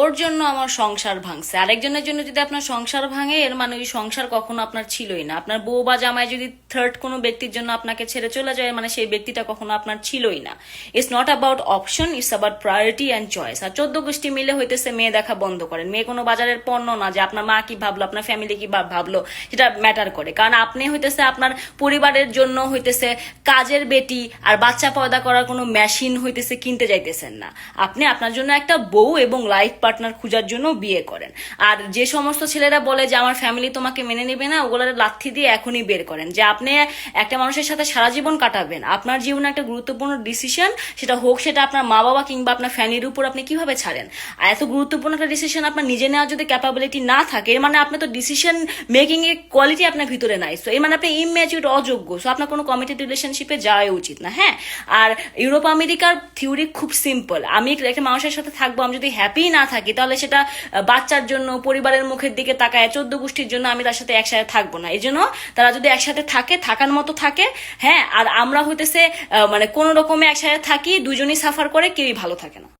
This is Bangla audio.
ওর জন্য আমার সংসার ভাঙছে। আরেকজনের জন্য যদি আপনার সংসার ভাঙে, এর মানে ওই সংসার কখনো আপনার ছিলই না। আপনার বউ বা জামাই যদি থার্ড কোনো ব্যক্তির জন্য আপনাকে ছেড়ে চলে যায়, মানে সেই ব্যক্তিটা কখনো আপনার ছিলই না। It's not about option, it's about priority and choice. আর 14 গোষ্ঠী মিলে হইতেছে মেয়ে দেখা বন্ধ করেন। মেয়ে কোনো বাজারের পণ্য না যে আপনার মা কি ভাবলো, আপনার ফ্যামিলি কি ভাবলো সেটা ম্যাটার করে। কারণ আপনি হইতেছে আপনার পরিবারের জন্য হইতেছে কাজের বেটি আর বাচ্চা পয়দা করার কোনো মেশিন হইতেছে কিনতে যাইতেছেন না। আপনি আপনার জন্য একটা বউ এবং লাইফ পার্টনার খোঁজার জন্য বিয়ে করেন। আর যে সমস্ত ছেলেরা বলে যে আমার ফ্যামিলি তোমাকে মেনে নেবে না, ওগুলোর লাথি দিয়ে এখনই বের করেন। যে আপনি একটা মানুষের সাথে সারা জীবন কাটাবেন, আপনার জীবনে একটা গুরুত্বপূর্ণ ডিসিশন, সেটা হোক সেটা আপনার মা বাবা কিংবা আপনার ফ্যামিলির উপর, আপনি কিভাবে ছাড়েন? আর এত গুরুত্বপূর্ণ একটা ডিসিশন আপনার নিজে নেওয়ার যদি ক্যাপাবিলিটি না থাকে, এর মানে আপনার তো ডিসিশন মেকিং এর কোয়ালিটি আপনার ভিতরে নাই। সো এর মানে আপনি ইম্যাচিউর, অযোগ্য। সো আপনার কোনো কমিটেড রিলেশনশিপে যাওয়াই উচিত না। হ্যাঁ, আর ইউরোপ আমেরিকার থিওরি খুব সিম্পল। আমি একটা মানুষের সাথে থাকবো, আমি যদি হ্যাপি না থাকি তাহলে সেটা বাচ্চার জন্য, পরিবারের মুখের দিকে তাকায় 14 গোষ্ঠীর জন্য আমি তার সাথে একসাথে থাকবো না। এই জন্য তারা যদি একসাথে থাকে, থাকার মতো থাকে, হ্যাঁ, আর আমরা হইতেছে মানে কোনো রকমে একসাথে থাকি, দুজনই সাফার করে, কেউই ভালো থাকে না।